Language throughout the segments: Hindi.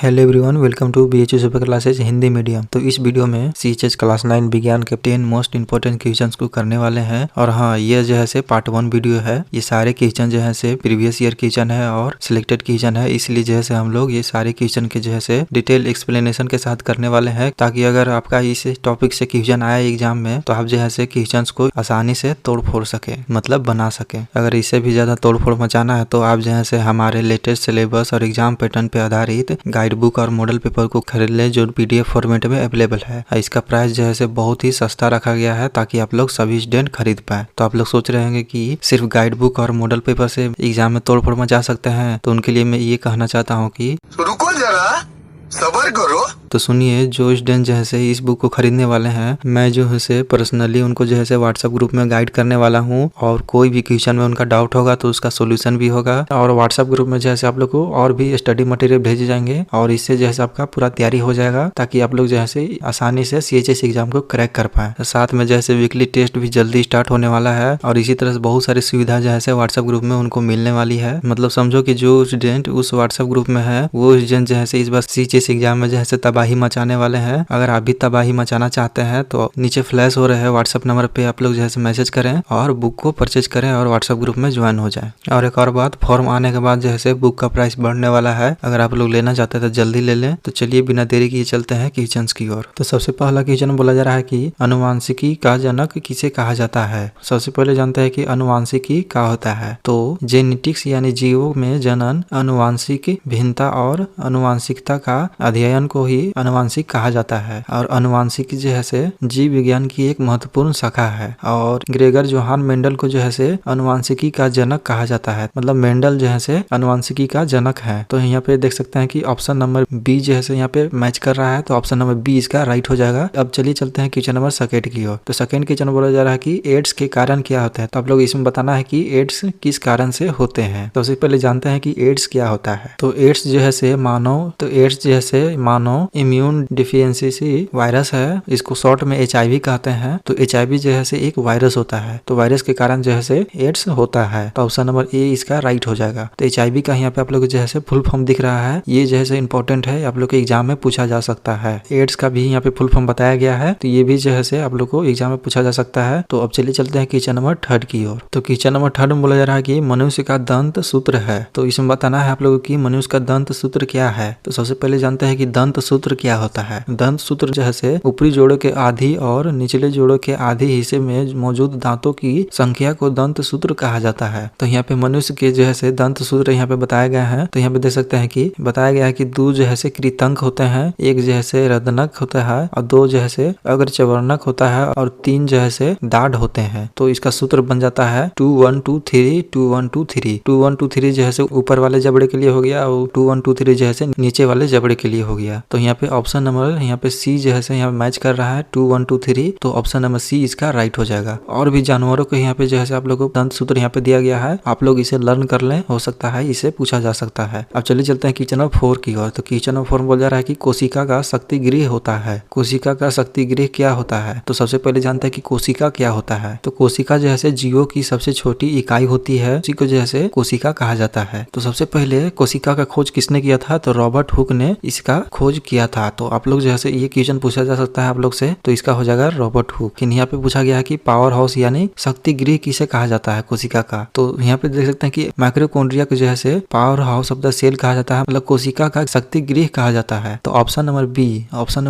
Hello everyone, welcome to BHU super classes Hindi medium. तो इस वीडियो में सीएचएस क्लास 9 विज्ञान के 10 मोस्ट इंपोर्टेंट क्वेश्चंस को करने वाले हैं। और हाँ, ये जो है से पार्ट 1 वीडियो है। ये सारे क्वेश्चन जो है से प्रीवियस ईयर क्वेश्चन है और सिलेक्टेड क्वेश्चन है, इसलिए जो है से हम लोग ये सारे क्वेश्चन के जो है से डिटेल एक्सप्लेनेशन के साथ करने वाले हैं, ताकि अगर आपका इस टॉपिक से क्वेश्चन आया एग्जाम में तो आप जो है से क्वेश्चन को आसानी से तोड़ फोड़ सके, मतलब बना सके। अगर इससे भी ज्यादा तोड़ फोड़ मचाना है तो आप जो है से हमारे लेटेस्ट सिलेबस और एग्जाम पैटर्न पे आधारित गाइड बुक और मॉडल पेपर को खरीद ले, जो पीडीएफ फॉर्मेट में अवेलेबल है। इसका प्राइस जो है से बहुत ही सस्ता रखा गया है, ताकि आप लोग सभी स्टूडेंट खरीद पाए। तो आप लोग सोच रहे होंगे कि सिर्फ गाइड बुक और मॉडल पेपर से एग्जाम में तोड़ फोड़ मचा सकते हैं, तो उनके लिए मैं ये कहना चाहता हूँ कि रुको जरा, सब्र करो। तो सुनिए, जो स्टूडेंट जो है से इस बुक को खरीदने वाले हैं, मैं जो है से पर्सनली उनको जो है से व्हाट्सएप ग्रुप में गाइड करने वाला हूं, और कोई भी क्वेश्चन में उनका डाउट होगा तो उसका सोल्यूशन भी होगा। और व्हाट्सएप ग्रुप में जो है से आप लोग को और भी स्टडी मटेरियल भेजे जाएंगे, और इससे जो है से आपका पूरा तैयारी हो जाएगा, ताकि आप लोग जो है से आसानी से सीएचएस एग्जाम को क्रैक कर पाए। साथ में जो है से वीकली टेस्ट भी जल्दी स्टार्ट होने वाला है, और इसी तरह से बहुत सारी सुविधा जो है से व्हाट्सएप ग्रुप में उनको मिलने वाली है। मतलब समझो कि जो स्टूडेंट उस व्हाट्सएप ग्रुप में है, वो स्टूडेंट जो है से इस बार सीएचएस एग्जाम में जो है से तबाही मचाने वाले हैं। अगर आप भी तबाही मचाना चाहते हैं तो नीचे फ्लैश हो रहे हैं व्हाट्सएप नंबर पे आप लोग जो है मैसेज करें और बुक को परचेज करें और व्हाट्सएप ग्रुप में ज्वाइन हो जाए। और एक और बात, फॉर्म आने के बाद जो है बुक का प्राइस बढ़ने वाला है। अगर आप लोग लेना चाहते हैं तो जल्दी ले लें। तो चलिए बिना देरी किए चलते हैं क्वेश्चन की ओर। तो सबसे पहला क्वेश्चन बोला जा रहा है कि अनुवांशिकी का जनक किसे कहा जाता है। सबसे पहले जानते हैं कि अनुवांशिकी क्या होता है। तो जेनेटिक्स यानी जीवों में जनन, अनुवांशिक भिन्नता और अनुवांशिकता का अध्ययन को ही अनुवांशिक कहा जाता है। और अनुवांशिकी जो है से जीव विज्ञान की एक महत्वपूर्ण शाखा है। और ग्रेगर जोहान मेंडल को जो है से अनुवांशिकी का जनक कहा जाता है। मतलब मेंडल जो है से अनुवांशिकी का जनक है। तो यहाँ पे देख सकते हैं कि ऑप्शन नंबर बी जो है से यहाँ पे मैच कर रहा है, तो ऑप्शन नंबर बी इसका राइट हो जाएगा। अब चलिए चलते हैं क्वेश्चन नंबर सेकंड की ओर। तो सेकंड क्वेश्चन बोला जा रहा है कि एड्स के कारण क्या होता है। तो आप लोग इसमें बताना है कि एड्स किस कारण से होते हैं। तो सबसे पहले जानते हैं कि एड्स क्या होता है। तो एड्स जो है से एड्स जो है से मानव इम्यून डिफिशियंसी वायरस है। इसको शॉर्ट में HIV कहते हैं। तो HIV जो है से एक वायरस होता है। तो वायरस के कारण जो है से एड्स होता है। तो ऑप्शन नंबर ए इसका राइट हो जाएगा। तो HIV का यहाँ पे आप लोग जो है से फुल फॉर्म दिख रहा है, ये जो है से इंपॉर्टेंट है, आप लोग के एग्जाम में पूछा जा सकता है। एड्स का भी यहाँ पे फुल फॉर्म बताया गया है, तो ये भी जो है से आप लोग को एग्जाम में पूछा जा सकता है। तो अब चलिए चलते हैं क्वेश्चन नंबर थर्ड की ओर। तो क्वेश्चन नंबर थर्ड में बोला जा रहा है कि मनुष्य का दंत सूत्र है। तो इसमें बताना है आप लोगों की मनुष्य का दंत सूत्र क्या है। तो सबसे पहले जानते हैं कि दंत सूत्र क्या होता है। दंत सूत्र जो है से ऊपरी जोड़ों के आधी और निचले जोड़ों के आधे हिस्से में मौजूद दांतों की संख्या को दंत सूत्र कहा जाता है। तो यहाँ पे मनुष्य के जो है से दंत सूत्र यहाँ पे बताया गया है। तो यहाँ पे देख सकते हैं कि बताया गया है कि 2 जो है से कृतंक होते हैं, 1 जो है से रदनक होता है, और 2 जो है से अग्रचवर्णक होता है, और 3 जो है से दाढ़ होते हैं। तो इसका सूत्र बन जाता है 2 1 2 3 2 1 2 3। 2 1 2 3 जो है से ऊपर वाले जबड़े के लिए हो गया, और 2 1 2 3 जो है से नीचे वाले जबड़े के लिए हो गया। तो यहाँ पे ऑप्शन नंबर यहाँ पे सी जो है से यहाँ मैच कर रहा है 2 1 2 3। तो ऑप्शन नंबर सी इसका राइट हो जाएगा। और भी जानवरों को यहाँ पे जो है से आप लोगों को दंत सूत्र यहाँ पे दिया गया है, आप लोग इसे लर्न कर लें, हो सकता है इसे पूछा जा सकता है। अब चलिए चलते हैं क्वेश्चन नंबर 4 की ओर। तो क्वेश्चन नंबर 4 में बोला जा रहा है कि कोशिका का शक्ति गृह होता है। कोशिका का शक्ति गृह क्या होता है। तो सबसे पहले जानते हैं कि कोशिका क्या होता है। तो कोशिका जो है से जीवों की सबसे छोटी इकाई होती है, उसी को जो है से कोशिका कहा जाता है। तो सबसे पहले कोशिका का खोज किसने किया था। तो रॉबर्ट हुक ने इसका खोज किया था। तो आप लोग जो है से ये क्वेश्चन पूछा जा सकता है आप लोग से, तो इसका हो जाएगा रॉबर्ट हुक। यहाँ पे पूछा गया है कि पावर हाउस यानी शक्ति गृह किसे कहा जाता है कोशिका का। तो यहाँ पे देख सकते हैं कि माइक्रोकोन्ड्रिया को जो है से power house of the cell कहा जाता है, मतलब कोशिका का शक्ति गृह कहा जाता है। तो ऑप्शन नंबर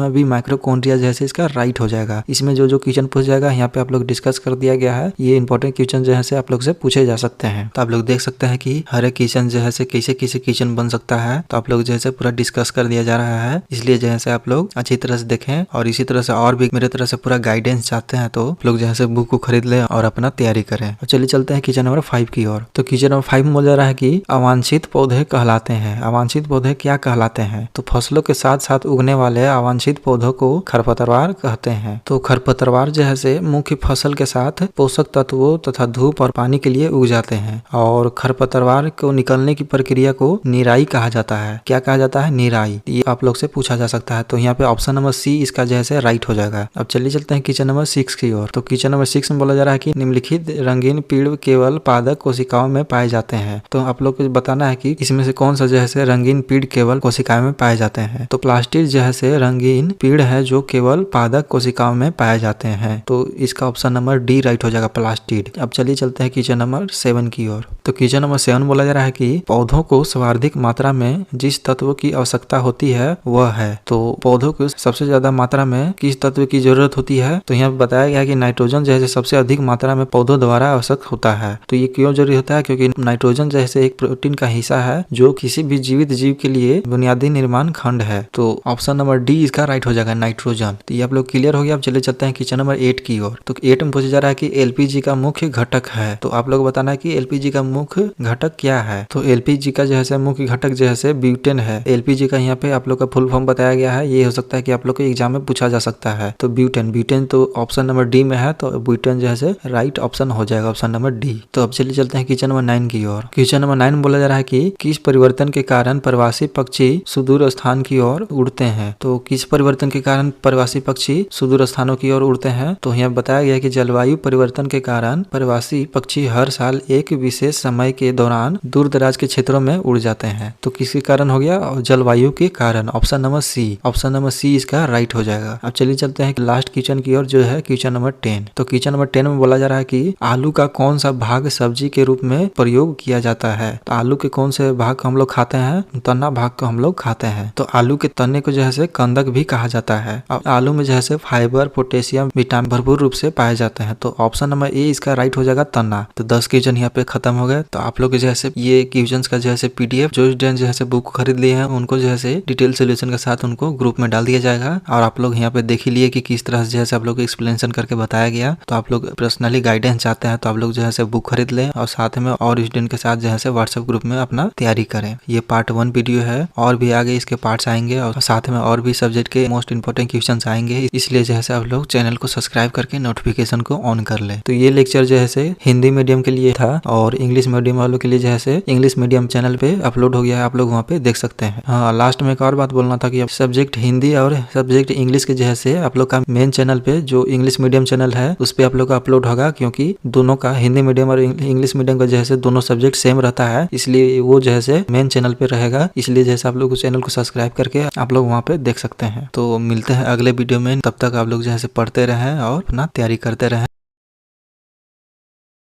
बी माइक्रोकोन्ड्रिया जो है से इसका राइट हो जाएगा। इसमें जो क्वेश्चन पूछ जाएगा यहाँ पे आप लोग डिस्कस कर दिया गया है। ये इंपॉर्टेंट क्वेश्चन जो है से आप लोग से पूछे जा सकते हैं। तो आप लोग देख सकते हैं कि हर एक क्वेश्चन जो है से कैसे क्वेश्चन बन सकता है। तो आप लोग जो है पूरा डिस्कस कर दिया जा रहा है, इसलिए जो है आप लोग अच्छी तरह से देखें। और इसी तरह से और भी मेरे तरह से पूरा गाइडेंस चाहते हैं तो लोग जो है बुक को खरीद ले और अपना तैयारी करें। और चलिए चलते हैं क्वेश्चन नंबर 5 की ओर। तो क्वेश्चन नंबर 5 में बोला जा रहा है कि अवांछित पौधे कहलाते हैं। अवांछित पौधे क्या कहलाते हैं। तो फसलों के साथ साथ उगने वाले अवांछित पौधों को खरपतवार कहते हैं। तो खरपतवार जो है से मुख्य फसल के साथ पोषक तत्वों तथा धूप और पानी के लिए उग जाते हैं। और खरपतवार को निकलने की प्रक्रिया को निराई कहा जाता है। क्या कहा जाता है। निराई। ये आप लोग से पूछा पूछा जा सकता है। तो यहाँ पे ऑप्शन नंबर सी इसका जो है राइट हो जाएगा। अब चलिए चलते हैं क्वेश्चन नंबर 6 की ओर। तो क्वेश्चन नंबर 6 में बोला जा रहा है कि निम्नलिखित रंगीन पीड़ केवल पादप कोशिकाओं में पाए जाते हैं। तो आप लोग को बताना है कि इसमें से कौन सा जो है रंगीन पीड़ केवल कोशिकाओं में पाए जाते हैं। तो प्लास्टिड जो है रंगीन पीड़ है जो केवल पादप कोशिकाओं में पाए जाते हैं। तो इसका ऑप्शन नंबर डी राइट हो जाएगा, प्लास्टिड। अब चलिए चलते हैं क्वेश्चन नंबर 7 की ओर। तो क्वेश्चन नंबर 7 बोला जा रहा है कि पौधों को सर्वाधिक मात्रा में जिस तत्व की आवश्यकता होती है वह है। तो पौधों को सबसे ज्यादा मात्रा में किस तत्व की जरूरत होती है? तो यहाँ बताया गया है कि नाइट्रोजन जैसे सबसे अधिक मात्रा में पौधों द्वारा आवश्यक होता है। तो ये क्यों जरूरी होता है? क्योंकि नाइट्रोजन जैसे एक प्रोटीन का हिस्सा है जो किसी भी जीवित जीव के लिए बुनियादी निर्माण खंड है। तो ऑप्शन नंबर डी इसका राइट हो जाएगा, नाइट्रोजन। तो ये आप लोग क्लियर हो गया। अब चले चलते हैं क्वेश्चन नंबर 8 की ओर। तो 8 में पूछा जा रहा है कि एलपीजी का मुख्य घटक है। तो आप लोग बताना है कि एलपीजी का मुख्य घटक क्या है। तो एलपीजी का जो है मुख्य घटक जो है ब्यूटेन है। एलपीजी का यहाँ पे आप लोग का फुल फॉर्म बताया गया है। ये हो सकता है कि आप लोग को एग्जाम में पूछा जा सकता है। तो ब्यूटेन तो ऑप्शन नंबर डी में है। तो ब्यूटेन जो है राइट ऑप्शन हो जाएगा, ऑप्शन नंबर डी। तो अब चलिए चलते हैं क्वेश्चन नंबर 9 की ओर। क्वेश्चन नंबर 9 में बोला जा रहा है कि किस परिवर्तन के कारण प्रवासी पक्षी सुदूर स्थान की ओर उड़ते हैं। तो किस परिवर्तन के कारण प्रवासी पक्षी सुदूर स्थानों की ओर उड़ते हैं? तो यहाँ बताया गया है कि जलवायु परिवर्तन के कारण प्रवासी पक्षी हर साल एक विशेष समय के दौरान दूर दराज के क्षेत्रों में उड़ जाते हैं। तो किसके कारण हो गया? जलवायु के कारण, option number C. Option number C इसका राइट हो जाएगा। अब चलिए चलते हैं लास्ट क्वेश्चन की ओर, जो है क्वेश्चन नंबर 10। तो क्वेश्चन नंबर 10 में बोला जा रहा है कि आलू का कौन सा भाग सब्जी के रूप में प्रयोग किया जाता है। तो आलू के कौन से भाग को हम लोग खाते हैं? तना भाग को हम लोग खाते हैं। तो आलू के तने को जो है कंदक भी कहा जाता है। और आलू में जो है फाइबर, पोटेशियम, विटामिन भरपूर रूप से पाए जाते हैं। तो ऑप्शन नंबर ए इसका राइट हो जाएगा, तना। तो 10 क्वेश्चन यहाँ पे खत्म हो गए। तो आप लोग जो है ये क्वेश्चन का जो है पीडीएफ जो स्टूडेंट जो है बुक खरीद लिए हैं उनको जो है डिटेल सोल्यूशन के साथ उनको ग्रुप में डाल दिया जाएगा। और आप लोग यहाँ पे देख ही लिए कि किस तरह से जो है आप लोग को एक्सप्लेनेशन करके बताया गया। तो आप लोग पर्सनली गाइडेंस चाहते हैं तो आप लोग जो है बुक खरीद लें और साथ में और स्टूडेंट के साथ जो है व्हाट्सएप ग्रुप में अपना तैयारी करें। ये पार्ट 1 वीडियो है, और भी आगे इसके पार्ट्स आएंगे और साथ में और भी सब्जेक्ट के मोस्ट इंपोर्टेंट क्वेश्चन आएंगे। इसलिए जो है आप लोग चैनल को सब्सक्राइब करके नोटिफिकेशन को ऑन कर ले। तो ये लेक्चर जो है हिंदी मीडियम के लिए था और इंग्लिश मीडियम वालों के लिए जो है इंग्लिश मीडियम चैनल पे अपलोड हो गया है, आप लोग वहाँ पे देख सकते हैं। हाँ, लास्ट में एक और बात बोलना था कि सब्जेक्ट हिंदी और सब्जेक्ट इंग्लिश के जो है आप लोग का मेन चैनल पे जो इंग्लिश मीडियम चैनल है उस पे आप लोग का अपलोड होगा, क्योंकि दोनों का हिंदी मीडियम और इंग्लिश मीडियम का जो है दोनों सब्जेक्ट सेम रहता है, इसलिए वो जो है मेन चैनल पे रहेगा। इसलिए जैसे आप लोग उस चैनल को सब्सक्राइब करके आप लोग वहाँ पे देख सकते हैं। तो मिलते हैं अगले वीडियो में, तब तक आप लोग जो है पढ़ते रहें और अपना तैयारी करते रहें।